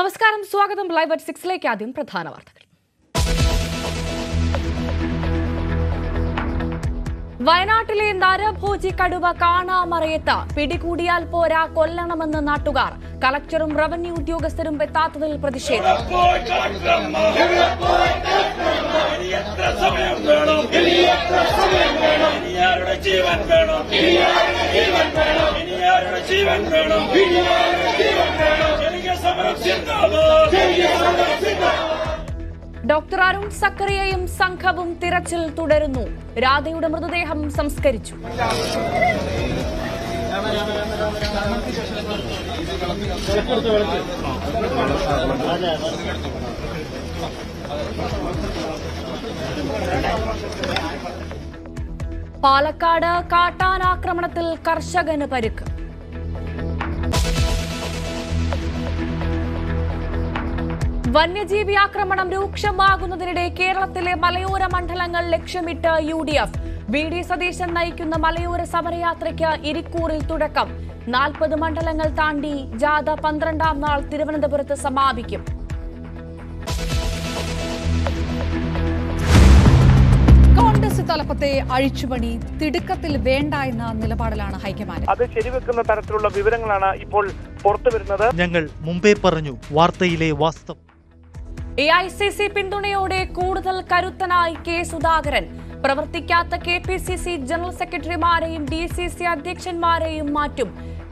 നമസ്കാരം, സ്വാഗതം. Live at 6ലേക്ക് ആദ്യം പ്രധാന വാർത്തകൾ. വയനാട്ടിലെ നരഭോജി കടുവ കാണാമറയത്ത്. പിടികൂടിയാൽ പോരാ, കൊല്ലണമെന്ന് നാട്ടുകാർ. കളക്ടറും റവന്യൂ ഉദ്യോഗസ്ഥരും എത്താത്തതിൽ പ്രതിഷേധം. ഡോക്ടർ അരുൺ സക്കറിയയും സംഘവും തിരച്ചിൽ തുടരുന്നു. രാധയുടെ മൃതദേഹം സംസ്കരിച്ചു. പാലക്കാട് കാട്ടാനാക്രമണത്തിൽ കർഷകന് പരിക്ക്. വന്യജീവി ആക്രമണം രൂക്ഷമാകുന്നതിനിടെ കേരളത്തിലെ മലയോര മണ്ഡലങ്ങൾ ലക്ഷ്യമിട്ട് UDF. VD സതീശൻ നയിക്കുന്ന മലയോര സമരയാത്രയ്ക്ക് ഇരിക്കൂറിൽ തുടക്കം. 40 മണ്ഡലങ്ങൾ താണ്ടി ജാഥ 12ാം നാൾ തിരുവനന്തപുരത്ത് സമാപിക്കും. കോൺഗ്രസ് തലപ്പത്തെ അഴിച്ചുപണി തിടുക്കത്തിൽ വേണ്ട എന്ന നിലപാടിലാണ് ഹൈക്കമാൻഡ്. അത് ശരിവെക്കുന്ന തരത്തിലുള്ള വിവരങ്ങളാണ് ഇപ്പോൾ പുറത്തുവരുന്നത്. ഞങ്ങൾ മുമ്പേ പറഞ്ഞു, വാർത്തയിലെ വാസ്തവം. AICC പിന്തുണയോടെ കൂടുതൽ കരുത്തനായി K. സുധാകരൻ. പ്രവർത്തിക്കാത്ത KPCC ജനറൽ സെക്രട്ടറിമാരെയും DCC അധ്യക്ഷന്മാരെയും മാറ്റും.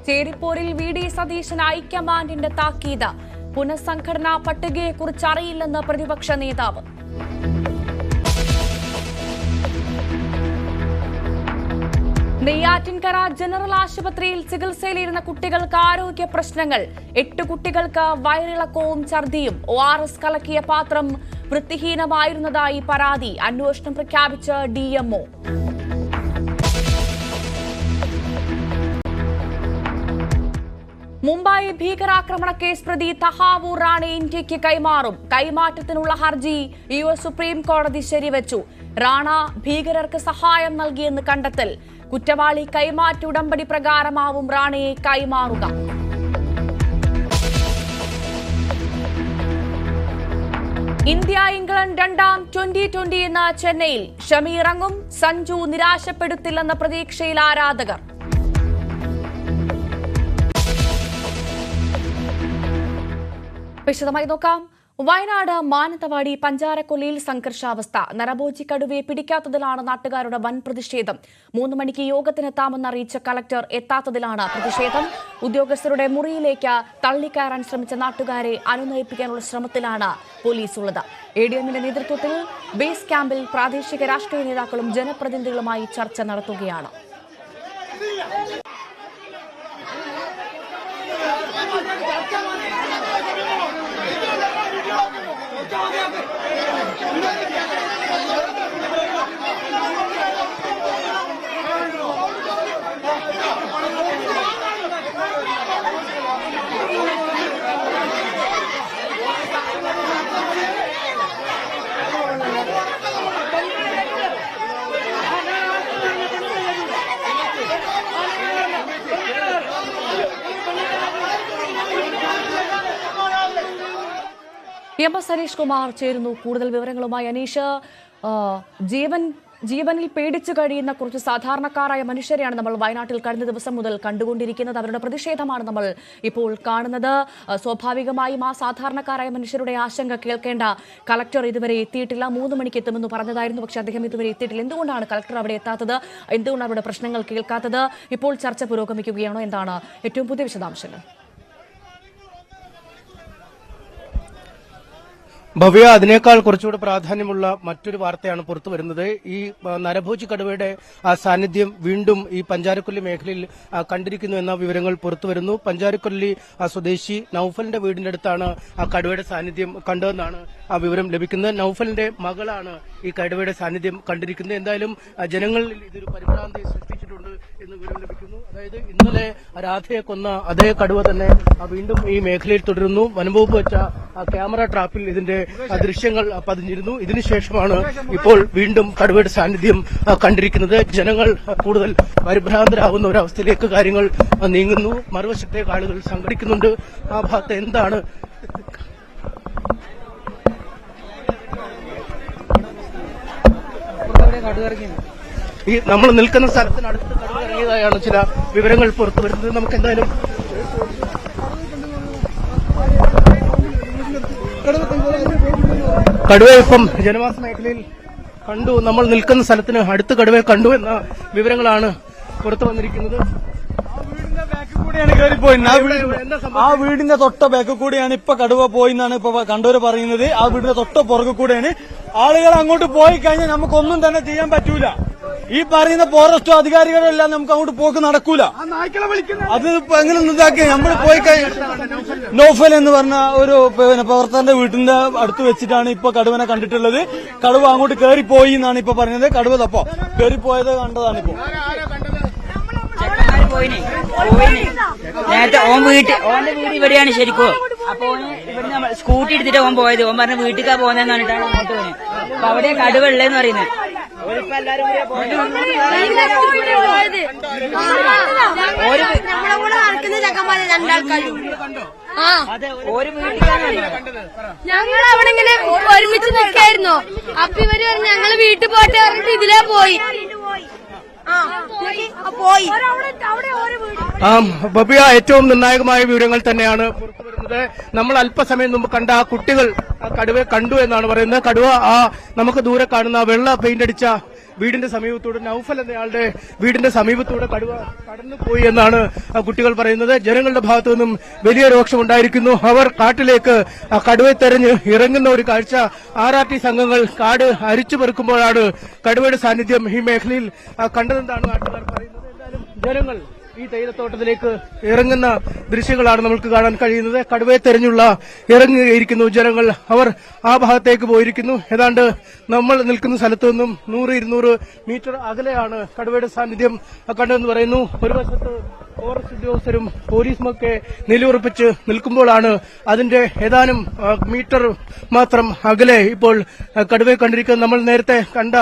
ചേരിപ്പോരിൽ VD സതീശൻ ഹൈക്കമാൻഡിന്റെ താക്കീത്. പുനഃസംഘടനാ പട്ടികയെക്കുറിച്ച് അറിയില്ലെന്ന് പ്രതിപക്ഷ നേതാവ്. നെയ്യാറ്റിൻകര ജനറൽ ആശുപത്രിയിൽ ചികിത്സയിലിരുന്ന കുട്ടികൾക്ക് ആരോഗ്യ പ്രശ്നങ്ങൾ. 8 കുട്ടികൾക്ക് വയറിളക്കവും ഛർദിയും. ORS കലക്കിയ പാത്രം വൃത്തിഹീനമായിരുന്നതായി പരാതി. അന്വേഷണം പ്രഖ്യാപിച്ച DMO. മുംബൈ ഭീകരാക്രമണ കേസ് പ്രതി തഹാവൂർ റാണെ ഇന്ത്യയ്ക്ക് കൈമാറും. കൈമാറ്റത്തിനുള്ള ഹർജി US സുപ്രീം കോടതി ശരിവച്ചു. റാണ ഭീകരർക്ക് സഹായം നൽകിയെന്ന് കണ്ടെത്തൽ. കുറ്റവാളി കൈമാറ്റ ഉടമ്പടി പ്രകാരമാവും റാണയെ കൈമാറുക. ഇന്ത്യ ഇംഗ്ലണ്ട് രണ്ടാം T20 ഇന്ന് ചെന്നൈയിൽ. ഷമി ഇറങ്ങും. സഞ്ജു നിരാശപ്പെടുത്തില്ലെന്ന പ്രതീക്ഷയിൽ ആരാധകർ. വിശദമായി നോക്കാം. വയനാട് മാനന്തവാടി പഞ്ചാരക്കൊല്ലിയിൽ സംഘർഷാവസ്ഥ. നരഭോജി കടുവയെ പിടിക്കാത്തതിലാണ് നാട്ടുകാരുടെ വൻ പ്രതിഷേധം. 3 മണിക്ക് യോഗത്തിനെത്താമെന്നറിയിച്ച കളക്ടർ എത്താത്തതിലാണ് പ്രതിഷേധം. ഉദ്യോഗസ്ഥരുടെ മുറിയിലേക്ക് തള്ളിക്കയറാൻ ശ്രമിച്ച നാട്ടുകാരെ അനുനയിപ്പിക്കാനുള്ള ശ്രമത്തിലാണ് പോലീസ് ഉള്ളത്. ADMന്റെ നേതൃത്വത്തിൽ ബേസ് ക്യാമ്പിൽ പ്രാദേശിക രാഷ്ട്രീയ നേതാക്കളും ജനപ്രതിനിധികളുമായി ചർച്ച നടത്തുകയാണ്. MS അനീഷ് കുമാർ ചേരുന്നു കൂടുതൽ വിവരങ്ങളുമായി. അനീഷ്, ജീവനിൽ പേടിച്ചു കഴിയുന്ന കുറച്ച് സാധാരണക്കാരായ മനുഷ്യരെയാണ് നമ്മൾ വയനാട്ടിൽ കഴിഞ്ഞ ദിവസം മുതൽ കണ്ടുകൊണ്ടിരിക്കുന്നത്. അവരുടെ പ്രതിഷേധമാണ് നമ്മൾ ഇപ്പോൾ കാണുന്നത്. സ്വാഭാവികമായും ആ സാധാരണക്കാരായ മനുഷ്യരുടെ ആശങ്ക കേൾക്കേണ്ട കളക്ടർ ഇതുവരെ എത്തിയിട്ടില്ല. 3 മണിക്ക് എത്തുമെന്ന് പറഞ്ഞതായിരുന്നു, പക്ഷേ അദ്ദേഹം ഇതുവരെ എത്തിയിട്ടില്ല. എന്തുകൊണ്ടാണ് കളക്ടർ അവിടെ എത്താത്തത്? എന്തുകൊണ്ടാണ് അവരുടെ പ്രശ്നങ്ങൾ കേൾക്കാത്തത്? ഇപ്പോൾ ചർച്ച പുരോഗമിക്കുകയാണോ? എന്താണ് ഏറ്റവും പുതിയ വിശദാംശങ്ങൾ? ഭവ്യ, അതിനേക്കാൾ കുറച്ചുകൂടി പ്രാധാന്യമുള്ള മറ്റൊരു വാർത്തയാണ് പുറത്തു വരുന്നത്. ഈ നരഭോജി കടുവയുടെ സാന്നിധ്യം വീണ്ടും ഈ പഞ്ചാരക്കൊല്ലി മേഖലയിൽ കണ്ടിരിക്കുന്നു എന്ന വിവരങ്ങൾ പുറത്തുവരുന്നു. പഞ്ചാരക്കൊല്ലി സ്വദേശി നൌഫലിന്റെ വീടിന്റെ അടുത്താണ് കടുവയുടെ സാന്നിധ്യം കണ്ടതെന്നാണ് ആ വിവരം ലഭിക്കുന്നത്. നൌഫലിന്റെ മകളാണ് ഈ കടുവയുടെ സാന്നിധ്യം കണ്ടിരിക്കുന്നത്. എന്തായാലും ജനങ്ങളിൽ ഇതൊരു പരിഭ്രാന്തി സൃഷ്ടിച്ചിട്ടുണ്ട് എന്ന് വിവരം ലഭിക്കുന്നു. അതായത് ഇന്നലെ രാധയെ കൊന്ന അതേ കടുവ തന്നെ വീണ്ടും ഈ മേഖലയിൽ തുടരുന്നു. വനംവകുപ്പ് വെച്ച ക്യാമറ ട്രാപ്പിൽ ഇതിന്റെ ദൃശ്യങ്ങൾ പതിഞ്ഞിരുന്നു. ഇതിനുശേഷമാണ് ഇപ്പോൾ വീണ്ടും കടുവയുടെ സാന്നിധ്യം കണ്ടിരിക്കുന്നത്. ജനങ്ങൾ കൂടുതൽ പരിഭ്രാന്തരാകുന്ന ഒരവസ്ഥയിലേക്ക് കാര്യങ്ങൾ നീങ്ങുന്നു. മറുവശത്തേക്ക് ആളുകൾ സംഘടിക്കുന്നുണ്ട്. ആ ഭാഗത്ത് എന്താണ് ഈ നമ്മൾ നിൽക്കുന്ന സ്ഥലത്തിനടുത്ത് കടുവ ഇറങ്ങിയതായാണ് ചില വിവരങ്ങൾ പുറത്തു വരുന്നത്. നമുക്ക് എന്തായാലും കടുവ ഇപ്പം ജനവാസ മേഖലയിൽ കണ്ടു. നമ്മൾ നിൽക്കുന്ന സ്ഥലത്തിന് അടുത്ത് കടുവയെ കണ്ടു എന്ന വിവരങ്ങളാണ് പുറത്തു വന്നിരിക്കുന്നത്. ആ വീടിന്റെ തൊട്ട ബാക്കിൽ കൂടിയാണ് ഇപ്പൊ കടുവ പോയി എന്നാണ് ഇപ്പൊ കണ്ടവര് പറയുന്നത്. ആ വീടിന്റെ തൊട്ട പുറകെ കൂടെയാണ്. ആളുകൾ അങ്ങോട്ട് പോയി കഴിഞ്ഞാൽ നമുക്കൊന്നും തന്നെ ചെയ്യാൻ പറ്റൂല. ഈ പറയുന്ന ഫോറസ്റ്റ് അധികാരികളെല്ലാം നമുക്ക് അങ്ങോട്ട് പോക്ക് നടക്കൂല. അത് എങ്ങനെ ഇതാക്കി നമ്മൾ പോയി കഴിഞ്ഞാൽ നോഫൽ എന്ന് പറഞ്ഞ ഒരു പ്രവർത്തകന്റെ വീട്ടിന്റെ അടുത്ത് വെച്ചിട്ടാണ് ഇപ്പൊ കടുവനെ കണ്ടിട്ടുള്ളത്. കടുവ അങ്ങോട്ട് കയറിപ്പോയി എന്നാണ് ഇപ്പൊ പറഞ്ഞത്. കടുവ തപ്പോ കയറിപ്പോയത് കണ്ടതാണിപ്പോ. നേരത്തെ ഓന്റെ വീട് ഇവിടെയാണ് ശരിക്കും. അപ്പൊ ഇവിടുന്ന് സ്കൂട്ടി എടുത്തിട്ട് ഓൻ പോയത്. ഓൻ പറഞ്ഞ വീട്ടിലേക്കാ പോകുന്നതെന്ന് പറഞ്ഞിട്ടാണ് അങ്ങോട്ട് പോയത്. അപ്പൊ അവിടെ കടുവ ഉള്ളതെന്ന് പറയുന്നത്. ഒരു വീട്ടിലാണ് ഞങ്ങൾ അവിടെ ഇങ്ങനെ ഒരുമിച്ച് നിൽക്കായിരുന്നു. അപ്പൊ ഇവര് പറഞ്ഞു ഞങ്ങള് വീട്ടിൽ പോയിട്ട് പറഞ്ഞിട്ട് ഇതിലേ പോയി. ബബിയ, ഏറ്റവും നിർണായകമായ വിവരങ്ങൾ തന്നെയാണ് പുറത്തു വരുന്നത്. നമ്മൾ അല്പസമയം മുമ്പ് കണ്ട ആ കുട്ടികൾ കടുവയെ കണ്ടു എന്നാണ് പറയുന്നത്. കടുവ നമുക്ക് ദൂരെ കാണുന്ന വെള്ള പെയിന്റ് അടിച്ച വീടിന്റെ സമീപത്തൂടെ, നൌഫൽ എന്നയാളുടെ വീടിന്റെ സമീപത്തൂടെ കടുവ കടന്നുപോയി എന്നാണ് കുട്ടികൾ പറയുന്നത്. ജനങ്ങളുടെ ഭാഗത്തു നിന്നും വലിയ രോക്ഷമുണ്ടായിരിക്കുന്നു. അവർ കാട്ടിലേക്ക് കടുവയെ തെരഞ്ഞ് ഇറങ്ങുന്ന ഒരു കാഴ്ച. RRT സംഘങ്ങൾ കാട് അരിച്ചു പെറുക്കുമ്പോഴാണ് കടുവയുടെ സാന്നിധ്യം ഈ മേഖലയിൽ കണ്ടതെന്നാണ് നാട്ടുകാർ പറയുന്നത്. എന്തായാലും ജനങ്ങൾ ഈ തേയിലത്തോട്ടത്തിലേക്ക് ഇറങ്ങുന്ന ദൃശ്യങ്ങളാണ് നമുക്ക് കാണാൻ കഴിയുന്നത്. കടുവയെ തെരഞ്ഞുള്ള ഇറങ്ങിയിരിക്കുന്നു ജനങ്ങൾ. അവർ ആ ഭാഗത്തേക്ക് പോയിരിക്കുന്നു. ഏതാണ്ട് നമ്മൾ നിൽക്കുന്ന സ്ഥലത്തു നിന്നും 100-200 മീറ്റർ അകലെയാണ് കടുവയുടെ സാന്നിധ്യം കണ്ടതെന്ന് പറയുന്നു. ഒരു വശത്ത് ഫോറസ്റ്റ് ഉദ്യോഗസ്ഥരും പോലീസുമൊക്കെ നിലയുറപ്പിച്ച് നിൽക്കുമ്പോഴാണ് അതിന്റെ ഏതാനും മീറ്റർ മാത്രം അകലെ ഇപ്പോൾ കടുവയെ കണ്ടിരിക്കുന്നത്. നമ്മൾ നേരത്തെ കണ്ട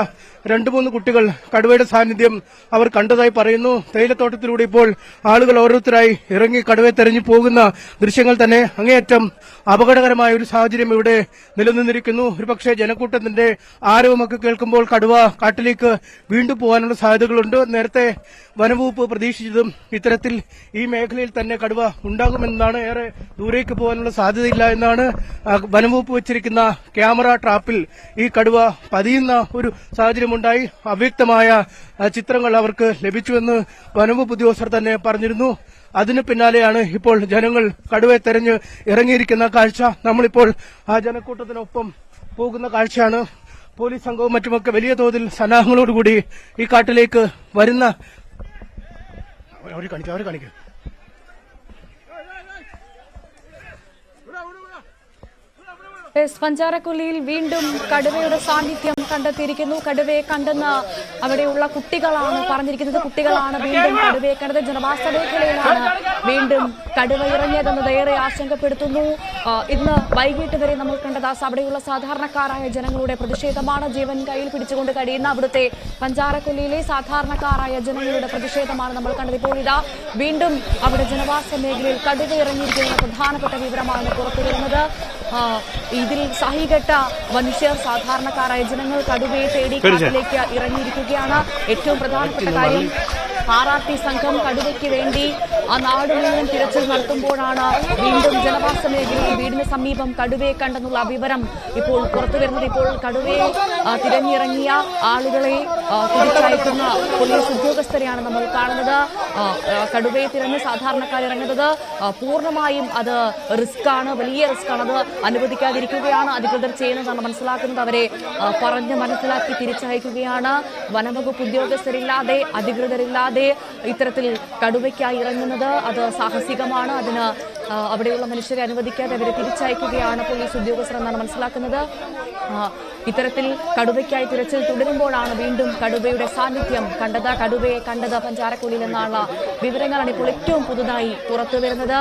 2-3 കുട്ടികൾ കടുവയുടെ സാന്നിധ്യം അവർ കണ്ടതായി പറയുന്നു. തേയിലത്തോട്ടത്തിലൂടെ ഇപ്പോൾ ആളുകൾ ഓരോരുത്തരായി ഇറങ്ങി കടുവയെ തെരഞ്ഞു പോകുന്ന ദൃശ്യങ്ങൾ തന്നെ അങ്ങേയറ്റം അപകടകരമായ ഒരു സാഹചര്യം ഇവിടെ നിലനിന്നിരിക്കുന്നു. ഒരുപക്ഷെ ജനക്കൂട്ടത്തിന്റെ ആരവമൊക്കെ കേൾക്കുമ്പോൾ കടുവ കാട്ടിലേക്ക് വീണ്ടും പോകാനുള്ള സാധ്യതകളുണ്ട്. നേരത്തെ വനംവകുപ്പ് പ്രതീക്ഷിച്ചതും ഇത്തരത്തിൽ ഈ മേഖലയിൽ തന്നെ കടുവ ഉണ്ടാകുമെന്നാണ്. ഏറെ ദൂരേക്ക് പോകാനുള്ള സാധ്യതയില്ല എന്നാണ് വനംവകുപ്പ് വെച്ചിരിക്കുന്ന ക്യാമറ ട്രാപ്പിൽ ഈ കടുവ പതിയുന്ന ഒരു സാഹചര്യമുണ്ടായി. അവ്യക്തമായ ചിത്രങ്ങൾ അവർക്ക് ലഭിച്ചുവെന്ന് വനംവകുപ്പ് ഉദ്യോഗസ്ഥർ തന്നെ പറഞ്ഞിരുന്നു. അതിന് പിന്നാലെയാണ് ഇപ്പോൾ ജനങ്ങൾ കടുവയെ തെരഞ്ഞ് ഇറങ്ങിയിരിക്കുന്ന കാഴ്ച. നമ്മളിപ്പോൾ ആ ജനക്കൂട്ടത്തിനൊപ്പം പോകുന്ന കാഴ്ചയാണ്. പോലീസ് സംഘവും മറ്റുമൊക്കെ വലിയ തോതിൽ സന്നാഹങ്ങളോടുകൂടി ഈ കാട്ടിലേക്ക് വരുന്ന അവർ കാണിക്കും. പഞ്ചാരക്കൊല്ലിയിൽ വീണ്ടും കടുവയുടെ സാന്നിധ്യം കണ്ടെത്തിയിരിക്കുന്നു. കടുവയെ കണ്ടെന്ന് അവിടെയുള്ള കുട്ടികളാണ് പറഞ്ഞിരിക്കുന്നത്. കുട്ടികളാണ് വീണ്ടും കടുവയെ കണ്ടത്. ജനവാസ മേഖലയിലാണ് വീണ്ടും കടുവ ഇറങ്ങിയതെന്നത് ഏറെ ആശങ്കപ്പെടുത്തുന്നു. ഇന്ന് വൈകിട്ട് വരെ നമ്മൾ കണ്ടത് അവിടെയുള്ള സാധാരണക്കാരായ ജനങ്ങളുടെ പ്രതിഷേധമാണ്. ജീവൻ കയ്യിൽ പിടിച്ചുകൊണ്ട് കഴിയുന്ന അവിടുത്തെ പഞ്ചാരക്കൊല്ലിയിലെ സാധാരണക്കാരായ ജനങ്ങളുടെ പ്രതിഷേധമാണ് നമ്മൾ കണ്ടത്. ഇപ്പോൾ ഇതാ വീണ്ടും അവിടെ ജനവാസ മേഖലയിൽ കടുവ ഇറങ്ങിയിരിക്കുന്ന പ്രധാനപ്പെട്ട വിവരമാണ് പുറത്തുവരുന്നത്. ഇതിൽ സഹികെട്ട മനുഷ്യർ, സാധാരണക്കാരായ ജനങ്ങൾ കടുവയെ തേടി കാട്ടിലേക്ക് ഇറങ്ങിയിരിക്കുകയാണ്. ഏറ്റവും പ്രധാനപ്പെട്ട കാര്യം RRT സംഘം കടുവയ്ക്ക് വേണ്ടി ആ നാട് മുഴുവൻ തിരച്ചിൽ നടത്തുമ്പോഴാണ് വീണ്ടും ജനവാസ മേഖലയിൽ വീടിന് സമീപം കടുവയെ കണ്ടെന്നുള്ള വിവരം ഇപ്പോൾ പുറത്തുവരുന്നത്. ഇപ്പോൾ കടുവയെ തിരഞ്ഞിറങ്ങിയ ആളുകളെ തിരിച്ചയക്കുന്ന പോലീസ് ഉദ്യോഗസ്ഥരെയാണ് നമ്മൾ കാണുന്നത്. കടുവയെ തിരഞ്ഞ് സാധാരണക്കാർ ഇറങ്ങുന്നത് പൂർണ്ണമായും അത് റിസ്ക്കാണ്, വലിയ റിസ്ക്കാണ്. അത് അനുവദിക്കാതിരിക്കുകയാണ് അധികൃതർ ചെയ്യുന്നതാണ് മനസ്സിലാക്കുന്നത്. അവരെ പറഞ്ഞ് മനസ്സിലാക്കി തിരിച്ചയക്കുകയാണ്. വനംവകുപ്പ് ഉദ്യോഗസ്ഥരില്ലാതെ, അധികൃതരില്ലാതെ ഇത്തരത്തിൽ കടുവയ്ക്കായി ഇറങ്ങുന്നത് അത് സാഹസികമാണ്. അതിന് അവിടെയുള്ള മനുഷ്യരെ അനുവദിക്കാതെ അവരെ തിരിച്ചയക്കുകയാണ് പോലീസ് ഉദ്യോഗസ്ഥർ എന്നാണ് മനസ്സിലാക്കുന്നത്. ഇത്തരത്തിൽ കടുവയ്ക്കായി തിരച്ചിൽ തുടരുമ്പോഴാണ് വീണ്ടും കടുവയുടെ സാന്നിധ്യം കണ്ടത്. കടുവയെ കണ്ടത് പഞ്ചാരക്കൊല്ലിയിൽ എന്നാണ് വിവരങ്ങളാണ് ഇപ്പോൾ ഏറ്റവും പുതുതായി പുറത്തുവരുന്നത്.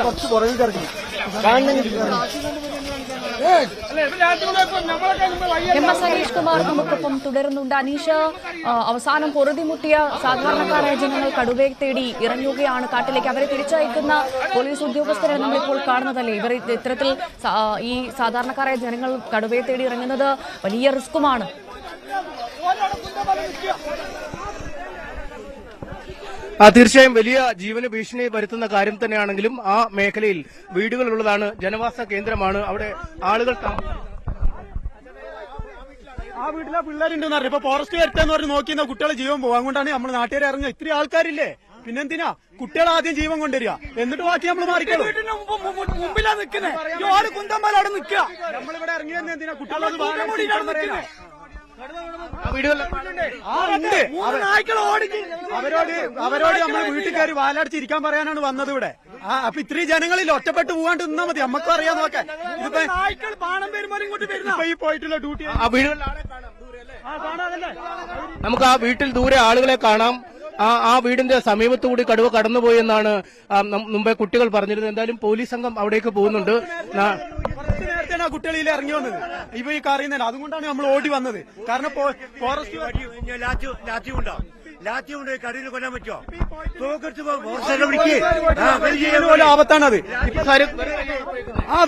കുറച്ച് പുറകിൽ കിടക്കും MS അനീഷ് കുമാർ നമുക്കൊപ്പം തുടരുന്നുണ്ട്. അനീഷ്, അവസാനം പൊറുതിമുട്ടിയ സാധാരണക്കാരായ ജനങ്ങൾ കടുവയെ തേടി ഇറങ്ങുകയാണ് കാട്ടിലേക്ക്. അവരെ തിരിച്ചയക്കുന്ന പോലീസ് ഉദ്യോഗസ്ഥരെ നമ്മളിപ്പോൾ കാണുന്നതല്ലേ? ഇവർ ഇത്തരത്തിൽ ഈ സാധാരണക്കാരായ ജനങ്ങൾ കടുവയെ തേടി ഇറങ്ങുന്നത് വലിയ റിസ്ക്കുമാണ്. തീർച്ചയായും വലിയ ജീവന ഭീഷണി വരുത്തുന്ന കാര്യം തന്നെയാണെങ്കിലും ആ മേഖലയിൽ വീടുകളുള്ളതാണ്, ജനവാസ കേന്ദ്രമാണ്, അവിടെ ആളുകൾ ആ വീട്ടിലെ പിള്ളേരുണ്ടെന്ന് പറഞ്ഞു. ഇപ്പൊ ഫോറസ്റ്റ് വരട്ടെന്ന് പറഞ്ഞ് നോക്കിയെന്ന കുട്ടികളെ ജീവൻ പോകും. അതുകൊണ്ടാണ് നമ്മൾ നാട്ടുകാരെ ഇറങ്ങുക. ഇത്രയും ആൾക്കാരില്ലേ, പിന്നെന്തിനാ കുട്ടികളെ ആദ്യം ജീവൻ കൊണ്ടുവരിക, എന്നിട്ട് ബാക്കി നമ്മൾ മാറിക്കോളും. മുമ്പിലാ നിൽക്കുന്നത്, കുന്തമ്പാൽ അവിടെ നിൽക്കുക. നമ്മളിവിടെ ഇറങ്ങിയെന്ന് എന്തിനാ കുട്ടികളെ അവരോട് നമ്മൾ വീട്ടിൽ കയറി വാലടിച്ചിരിക്കാൻ പറയാനാണ് വന്നത് ഇവിടെ. അപ്പൊ ഇത്രയും ജനങ്ങളിൽ ഒറ്റപ്പെട്ട് പോകാണ്ട് നിന്നാ മതി, നമ്മക്കും അറിയാൻ നോക്കാൻ. ഇതിപ്പോ പാണം വരുമ്പോൾ ഇങ്ങോട്ട് വരുന്ന ഈ പോയിട്ടുള്ള ഡ്യൂട്ടി നമുക്ക് ആ വീട്ടിൽ ദൂരെ ആളുകളെ കാണാം. ആ വീടിന്റെ സമീപത്തുകൂടി കടുവ കടന്നുപോയി എന്നാണ് മുമ്പേ കുട്ടികൾ പറഞ്ഞിരുന്നത്. എന്തായാലും പോലീസ് സംഘം അവിടേക്ക് പോകുന്നുണ്ട്. നേരത്തെ കുട്ടികളിൽ ഇറങ്ങി വന്നത് ഇപ്പൊ ഈ അറിയുന്നില്ല, അതുകൊണ്ടാണ് നമ്മൾ ഓടി വന്നത്. കാരണം ഫോറസ്റ്റ് കടയിൽ കൊല്ലാൻ പറ്റുമോ? ആപത്താണത്.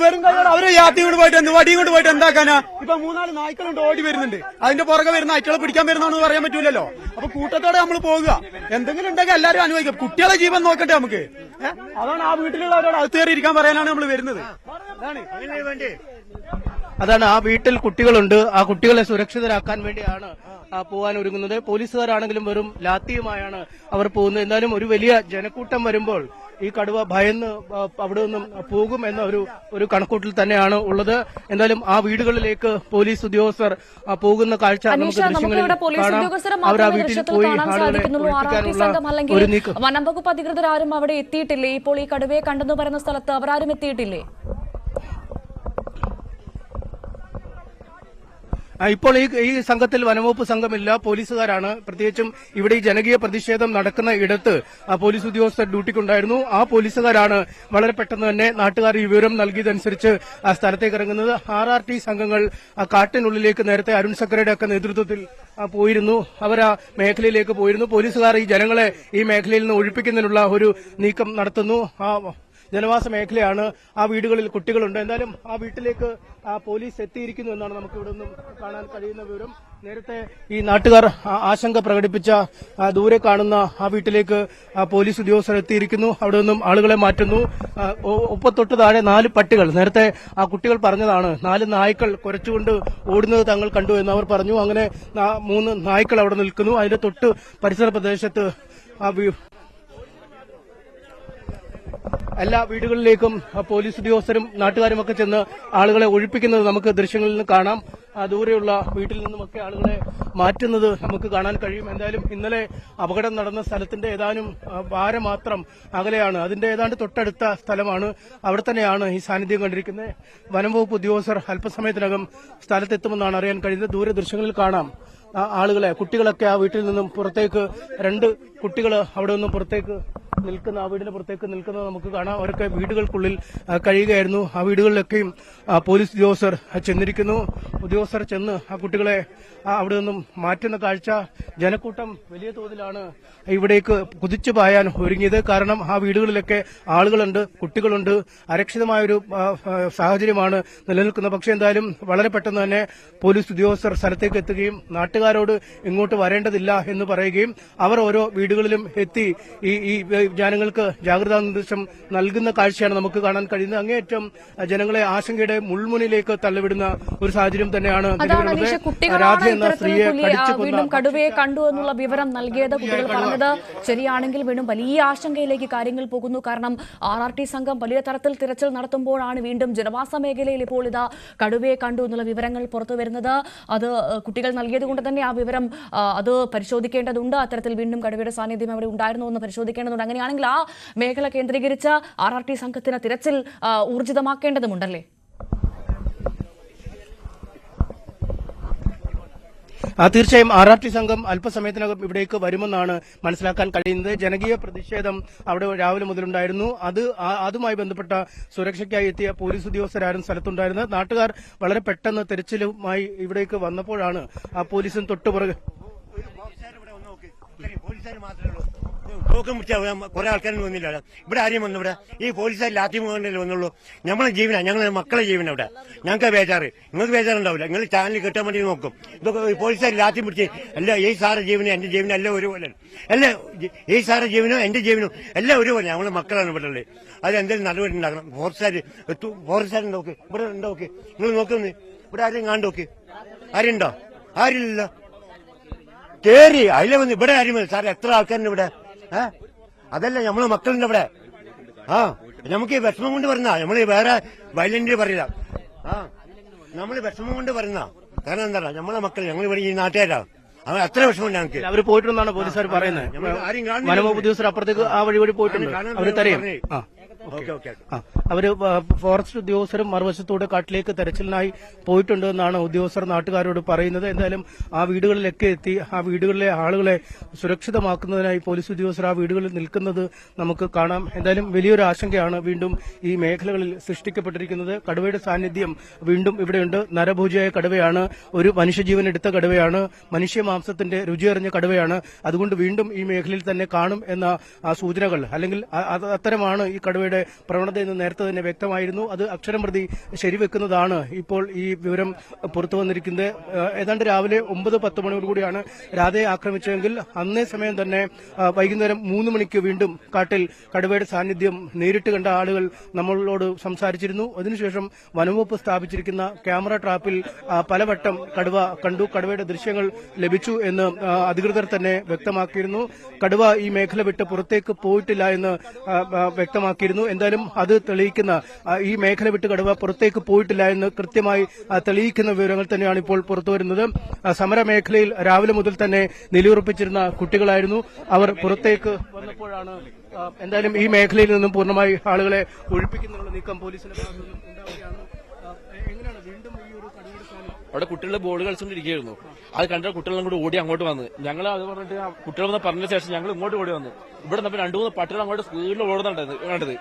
വെറും കൈയോട് അവര് യാത്ര കൊണ്ട് പോയിട്ട് വടിയും കൊണ്ട് പോയിട്ട് എന്താക്കാനാ? ഇപ്പൊ 3-4 നായ്ക്കളുണ്ട് ഓടി വരുന്നുണ്ട്. അതിന്റെ പുറകെ വരുന്ന നായ്ക്കളെ പിടിക്കാൻ വരുന്നതെന്ന് പറയാൻ പറ്റൂലല്ലോ. അപ്പൊ കൂട്ടത്തോടെ നമ്മൾ പോകുക. എന്തെങ്കിലും ഉണ്ടെങ്കിൽ എല്ലാവരും അനുഭവിക്കും. കുട്ടികളെ ജീവൻ നോക്കട്ടെ നമുക്ക്. അതാണ് ആ വീട്ടിലുള്ളവരോട് അകത്ത് കയറി ഇരിക്കാൻ പറയാനാണ് നമ്മൾ വരുന്നത്. അതാണ് ആ വീട്ടിൽ കുട്ടികളുണ്ട്, ആ കുട്ടികളെ സുരക്ഷിതരാക്കാൻ വേണ്ടിയാണ് പോകാൻ ഒരുങ്ങുന്നത്. പോലീസുകാരാണെങ്കിലും വെറും ലാത്തിയുമായാണ് അവർ പോകുന്നത്. എന്നാലും ഒരു വലിയ ജനക്കൂട്ടം വരുമ്പോൾ ഈ കടുവ ഭയന്ന് അവിടെ നിന്നും പോകും എന്ന ഒരു കണക്കൂട്ടിൽ തന്നെയാണ് ഉള്ളത്. എന്തായാലും ആ വീടുകളിലേക്ക് പോലീസ് ഉദ്യോഗസ്ഥർ പോകുന്ന കാഴ്ച നമുക്ക് ദൃശ്യങ്ങളിൽ കാണാം. അവർ ആ വീട്ടിൽ പോയി ആളുകളെ ഒഴിപ്പിക്കാനുള്ള ഒരു നീക്കം. വനംവകുപ്പ് അധികൃതരാരും അവിടെ എത്തിയിട്ടില്ലേ? ഇപ്പോൾ ഈ കടുവയെ കണ്ടെന്ന് പറയുന്ന സ്ഥലത്ത് അവരാരും എത്തിയിട്ടില്ലേ? ഇപ്പോൾ ഈ സംഘത്തിൽ വനംവകുപ്പ് സംഘമില്ല, പോലീസുകാരാണ്. പ്രത്യേകിച്ചും ഇവിടെ ഈ ജനകീയ പ്രതിഷേധം നടക്കുന്ന ഇടത്ത് പോലീസ് ഉദ്യോഗസ്ഥർ ഡ്യൂട്ടിക്കുണ്ടായിരുന്നു. ആ പോലീസുകാരാണ് വളരെ പെട്ടെന്ന് തന്നെ നാട്ടുകാർ ഈ വിവരം നൽകിയതനുസരിച്ച് ആ സ്ഥലത്തേക്ക് ഇറങ്ങുന്നത്. RRT സംഘങ്ങൾ കാട്ടിനുള്ളിലേക്ക് നേരത്തെ അരുൺ സക്കറയുടെ ഒക്കെ നേതൃത്വത്തിൽ പോയിരുന്നു. അവർ ആ മേഖലയിലേക്ക് പോയിരുന്നു. പോലീസുകാർ ഈ ജനങ്ങളെ ഈ മേഖലയിൽ നിന്ന് ഒഴിപ്പിക്കുന്നതിനുള്ള ഒരു നീക്കം നടത്തുന്നു. ജനവാസ മേഖലയാണ്, ആ വീടുകളിൽ കുട്ടികളുണ്ട്. എന്തായാലും ആ വീട്ടിലേക്ക് പോലീസ് എത്തിയിരിക്കുന്നു എന്നാണ് നമുക്ക് ഇവിടെ നിന്നും കാണാൻ കഴിയുന്ന വിവരം. നേരത്തെ ഈ നാട്ടുകാർ ആശങ്ക പ്രകടിപ്പിച്ച ദൂരെ കാണുന്ന ആ വീട്ടിലേക്ക് പോലീസ് ഉദ്യോഗസ്ഥർ എത്തിയിരിക്കുന്നു. അവിടെ നിന്നും ആളുകളെ മാറ്റുന്നു. ഒപ്പത്തൊട്ട് താഴെ 4 പട്ടികൾ, നേരത്തെ ആ കുട്ടികൾ പറഞ്ഞതാണ്, 4 നായ്ക്കൾ കുരച്ചുകൊണ്ട് ഓടുന്നത് തങ്ങൾ കണ്ടു എന്ന് അവർ പറഞ്ഞു. അങ്ങനെ 3 നായ്ക്കൾ അവിടെ നിൽക്കുന്നു. അതിന്റെ തൊട്ട് പരിസര പ്രദേശത്ത് എല്ലാ വീടുകളിലേക്കും പോലീസ് ഉദ്യോഗസ്ഥരും നാട്ടുകാരുമൊക്കെ ചെന്ന് ആളുകളെ ഒഴിപ്പിക്കുന്നത് നമുക്ക് ദൃശ്യങ്ങളിൽ നിന്ന് കാണാം. ദൂരെയുള്ള വീട്ടിൽ നിന്നുമൊക്കെ ആളുകളെ മാറ്റുന്നത് നമുക്ക് കാണാൻ കഴിയും. എന്തായാലും ഇന്നലെ അപകടം നടന്ന സ്ഥലത്തിന്റെ ഏതാനും ഭാരം മാത്രം അകലെയാണ്, അതിന്റെ ഏതാണ്ട് തൊട്ടടുത്ത സ്ഥലമാണ്. അവിടെ തന്നെയാണ് ഈ സാന്നിധ്യം കണ്ടിരിക്കുന്നത്. വനംവകുപ്പ് ഉദ്യോഗസ്ഥർ അല്പസമയത്തിനകം സ്ഥലത്തെത്തുമെന്നാണ് അറിയാൻ കഴിയുന്നത്. ദൂരെ ദൃശ്യങ്ങളിൽ കാണാം ആളുകളെ, കുട്ടികളൊക്കെ ആ വീട്ടിൽ നിന്നും പുറത്തേക്ക്, 2 കുട്ടികൾ അവിടെ നിന്നും പുറത്തേക്ക് നിൽക്കുന്ന, ആ വീടിന്റെ പുറത്തേക്ക് നിൽക്കുന്നത് നമുക്ക് കാണാം. അവരൊക്കെ വീടുകൾക്കുള്ളിൽ കഴിയുകയായിരുന്നു. ആ വീടുകളിലൊക്കെയും പോലീസ് ഉദ്യോഗസ്ഥർ ചെന്നിരിക്കുന്നു. ഉദ്യോഗസ്ഥർ ചെന്ന് ആ കുട്ടികളെ അവിടെ നിന്നും മാറ്റുന്ന കാഴ്ച. ജനക്കൂട്ടം വലിയ തോതിലാണ് ഇവിടേക്ക് കുതിച്ചു പായാൻ ഒരുങ്ങിയത്. കാരണം ആ വീടുകളിലൊക്കെ ആളുകളുണ്ട്, കുട്ടികളുണ്ട്, അരക്ഷിതമായൊരു സാഹചര്യമാണ് നിലനിൽക്കുന്നത്. പക്ഷേ എന്തായാലും വളരെ പെട്ടെന്ന് തന്നെ പോലീസ് ഉദ്യോഗസ്ഥർ സ്ഥലത്തേക്ക് എത്തുകയും നാട്ടുകാരോട് ഇങ്ങോട്ട് വരേണ്ടതില്ല എന്ന് പറയുകയും അവർ ഓരോ വീടുകളിലും എത്തി ഈ ജനങ്ങൾക്ക് ജാഗ്രതാ നിർദ്ദേശം നൽകുന്ന കാഴ്ചയാണ് നമുക്ക് കാണാൻ കഴിയുന്നത്. അങ്ങേയറ്റം ജനങ്ങളെ ആശങ്കയുടെ മുൾമുനിലേക്ക് തള്ളിവിടുന്ന ഒരു സാഹചര്യം തന്നെയാണ് രാധ എന്ന സ്ത്രീയെ വീണ്ടും കടുവയെ കണ്ടു എന്നുള്ള വിവരം നൽകിയത്. കുട്ടികൾ പറഞ്ഞത് ശരിയാണെങ്കിൽ വീണ്ടും വലിയ ആശങ്കയിലേക്ക് കാര്യങ്ങൾ പോകുന്നു. കാരണം RRT സംഘം വലിയ തരത്തിൽ തിരച്ചിൽ നടത്തുമ്പോഴാണ് വീണ്ടും ജനവാസ മേഖലയിൽ ഇപ്പോൾ ഇതാ കടുവയെ കണ്ടു എന്നുള്ള വിവരങ്ങൾ പുറത്തു വരുന്നത്. അത് കുട്ടികൾ നൽകിയത് കൊണ്ട് തന്നെ ആ വിവരം അത് പരിശോധിക്കേണ്ടതുണ്ട്. അത്തരത്തിൽ വീണ്ടും കടുവയുടെ സാന്നിധ്യം അവിടെ ഉണ്ടായിരുന്നു എന്ന് പരിശോധിക്കേണ്ടതുണ്ട്. അങ്ങനെയാണെങ്കിൽ ആ മേഖല കേന്ദ്രീകരിച്ച RRT സംഘത്തിന് തിരച്ചിൽ ഊർജിതമാക്കേണ്ടതുണ്ടല്ലേ? തീർച്ചയായും RRT സംഘം അല്പസമയത്തിനകം ഇവിടേക്ക് വരുമെന്നാണ് മനസ്സിലാക്കാൻ കഴിയുന്നത്. ജനകീയ പ്രതിഷേധം അവിടെ രാവിലെ മുതലുണ്ടായിരുന്നു. അതുമായി ബന്ധപ്പെട്ട സുരക്ഷയ്ക്കായി എത്തിയ പോലീസ് ഉദ്യോഗസ്ഥരാരും സ്ഥലത്തുണ്ടായിരുന്നത്. നാട്ടുകാർ വളരെ പെട്ടെന്ന് തെരച്ചിലുമായി ഇവിടേക്ക് വന്നപ്പോഴാണ് ആ പോലീസും തൊട്ടുപുറകെ പോലീസുകാർ മാത്രമേ ഉള്ളൂ. തോക്കം പിടിച്ച കുറെ ആൾക്കാരൊന്നും വന്നില്ല. ഇവിടെ ആരെയും വന്നു. ഇവിടെ ഈ പോലീസുകാർ ലാത്തി മുഖേണ്ടല്ലേ വന്നുള്ളൂ. നമ്മളെ ജീവനാ, ഞങ്ങളെ മക്കളെ ജീവന. ഇവിടെ ഞങ്ങൾക്ക് ബേജാറ്, നിങ്ങൾക്ക് ബേജാറുണ്ടാവില്ല. നിങ്ങൾ ചാനൽ കിട്ടാൻ വേണ്ടി നോക്കും. ഇതൊക്കെ പോലീസുകാർ ലാത്തി പിടിച്ച് അല്ല ഈ സാറ് ജീവനും എന്റെ ജീവനും എല്ലാം ഒരുപോലെ അല്ല. ഈ സാറ് ജീവനോ എന്റെ ജീവനും എല്ലാം ഒരുപോലെ. നമ്മളെ മക്കളാണ് ഇവിടെ ഉള്ളത്. അത് എന്തെങ്കിലും നടപടി ഉണ്ടാക്കണം. ഫോറസ്റ്റുകാർ നോക്ക്, ഇവിടെ ഉണ്ടോക്കെ നിങ്ങൾ നോക്കുന്നു. ഇവിടെ ആരെയും കണ്ടോക്ക്, ആരുണ്ടോ? ആരില്ലല്ലോ. കേറി അതിലെ വന്ന് ഇവിടെ ആരും സാറേ എത്ര ആൾക്കാരുണ്ട് ഇവിടെ? അതല്ല നമ്മളെ മക്കളുണ്ട് ഇവിടെ. നമുക്ക് വിഷമം കൊണ്ട് പറഞ്ഞ നമ്മള് വേറെ വയലന്റ് പറയില്ല. നമ്മള് വിഷമം കൊണ്ട് പറഞ്ഞ കാരണം എന്താ നമ്മളെ മക്കൾ ഞങ്ങൾ ഇവിടെ ഈ നാട്ടുകാരാ. എത്ര വിഷമമുണ്ട് ഞങ്ങൾക്ക്. അവർ പോയിട്ടുണ്ടെന്നാണ് പോലീസുകാർ പറയുന്നത്. വനംവകുപ്പ് ഉദ്യോഗസ്ഥർ അപ്പുറത്തേക്ക് ആ വഴി പോയിട്ടുണ്ട്. അവർ തരയും അവര് ഫോറസ്റ്റ് ഉദ്യോഗസ്ഥരും മറുവശത്തൂടെ കാട്ടിലേക്ക് തെരച്ചിലിനായി പോയിട്ടുണ്ട് എന്നാണ് ഉദ്യോഗസ്ഥർ നാട്ടുകാരോട് പറയുന്നത്. എന്തായാലും ആ വീടുകളിലൊക്കെ എത്തി ആ വീടുകളിലെ ആളുകളെ സുരക്ഷിതമാക്കുന്നതിനായി പോലീസ് ഉദ്യോഗസ്ഥർ ആ വീടുകളിൽ നിൽക്കുന്നത് നമുക്ക് കാണാം. എന്തായാലും വലിയൊരു ആശങ്കയാണ് വീണ്ടും ഈ മേഖലകളിൽ സൃഷ്ടിക്കപ്പെട്ടിരിക്കുന്നത്. കടുവയുടെ സാന്നിധ്യം വീണ്ടും ഇവിടെയുണ്ട്. നരഭോജിയായ കടുവയാണ്, ഒരു മനുഷ്യജീവൻ എടുത്ത കടുവയാണ്, മനുഷ്യമാംസത്തിന്റെ രുചിയറിഞ്ഞ കടുവയാണ്. അതുകൊണ്ട് വീണ്ടും ഈ മേഖലയിൽ തന്നെ കാണും എന്ന സൂചനകൾ അല്ലെങ്കിൽ അത്തരമാണ് ഈ കടുവയുടെ പ്രവണതയെന്ന് നേരത്തെ തന്നെ വ്യക്തമായിരുന്നു. അത് അക്ഷരം പ്രതി ശരിവെക്കുന്നതാണ് ഇപ്പോൾ ഈ വിവരം പുറത്തു വന്നിരിക്കുന്നത്. ഏതാണ്ട് രാവിലെ 9-10 മണിയോടുകൂടിയാണ് രാധയെ ആക്രമിച്ചതെങ്കിൽ അന്നേ സമയം തന്നെ വൈകുന്നേരം 3 മണിക്ക് വീണ്ടും കാട്ടിൽ കടുവയുടെ സാന്നിധ്യം നേരിട്ട് കണ്ട ആളുകൾ നമ്മളോട് സംസാരിച്ചിരുന്നു. അതിനുശേഷം വനംവകുപ്പ് സ്ഥാപിച്ചിരിക്കുന്ന ക്യാമറ ട്രാപ്പിൽ പലവട്ടം കടുവ കണ്ടു, കടുവയുടെ ദൃശ്യങ്ങൾ ലഭിച്ചു എന്ന് അധികൃതർ തന്നെ വ്യക്തമാക്കിയിരുന്നു. കടുവ ഈ മേഖല വിട്ട് പുറത്തേക്ക് പോയിട്ടില്ല എന്ന് വ്യക്തമാക്കിയിരുന്നു. എന്തായാലും അത് തെളിയിക്കുന്ന ഈ മേഖല വിട്ട് കടുവ പുറത്തേക്ക് പോയിട്ടില്ല എന്ന് കൃത്യമായി തെളിയിക്കുന്ന വിവരങ്ങൾ തന്നെയാണ് ഇപ്പോൾ പുറത്തുവരുന്നത്. സമരമേഖലയിൽ രാവിലെ മുതൽ തന്നെ നിലയുറപ്പിച്ചിരുന്ന കുട്ടികളായിരുന്നു. അവർ പുറത്തേക്ക് വന്നപ്പോഴാണ് എന്തായാലും ഈ മേഖലയിൽ നിന്നും പൂർണ്ണമായി ആളുകളെ ഒഴിപ്പിക്കുന്നതിനുള്ള നീക്കം പോലീസിന്റെ ഭാഗത്തു നിന്നും ഉണ്ടാവുകയാണ്. എങ്ങനെയാണ് വീണ്ടും ഈ ഒരു കടുവയുടെ സ്ഥാനം? അവിടെ കുട്ടികളുടെ ബോൾ കളിച്ചുകൊണ്ടിരിക്കുകയായിരുന്നു. അത് കണ്ട കുട്ടികളും കൂടെ ഓടി അങ്ങോട്ട് വന്ന് ഞങ്ങൾ അത് പറഞ്ഞിട്ട് കുട്ടികൾ വന്ന് പറഞ്ഞ ശേഷം ഞങ്ങൾ ഇങ്ങോട്ട് ഓടി വന്നു. ഇവിടെ നിന്ന് 2-3 പട്ടികൾ അങ്ങോട്ട് സ്പീഡിൽ ഓടുന്നുണ്ടായിരുന്നു കണ്ടത്.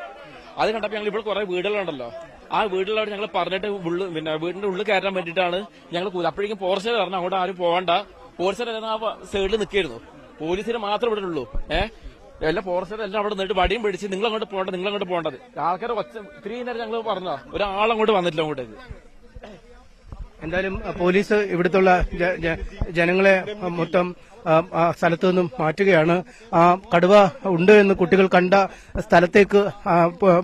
അത് കണ്ടപ്പോൾ ഞങ്ങൾ ഇവിടെ കുറെ വീടുകളുണ്ടല്ലോ, ആ വീടുകളോട് ഞങ്ങൾ പറഞ്ഞിട്ട് പിന്നെ വീടിന്റെ ഉള്ളിൽ കയറാൻ വേണ്ടിയിട്ടാണ് ഞങ്ങൾ അപ്പോഴേക്കും പോലീസുകാർ പറഞ്ഞു അങ്ങോട്ട് ആരും പോകണ്ട. പോലീസുകാർ ആ സൈഡിൽ നിൽക്കായിരുന്നു. പോലീസിന് മാത്രം ഇവിടെ ഉള്ളൂ. എല്ലാ ഫോറസ്റ്റുകാരും എല്ലാം അവിടെ നിന്നിട്ട് വടിയും പിടിച്ച് നിങ്ങൾ അങ്ങോട്ട് പോകേണ്ടത്. ആൾക്കാരെ ഇത്രയും നേരം ഞങ്ങൾ പറഞ്ഞ ഒരാളങ്ങോട്ട് വന്നിട്ടില്ല അങ്ങോട്ടേക്ക്. എന്തായാലും പോലീസ് ഇവിടുത്തുള്ള ജനങ്ങളെ മൊത്തം സ്ഥലത്തു നിന്നും മാറ്റുകയാണ്. കടുവ ഉണ്ട് എന്ന് കുട്ടികൾ കണ്ട സ്ഥലത്തേക്ക്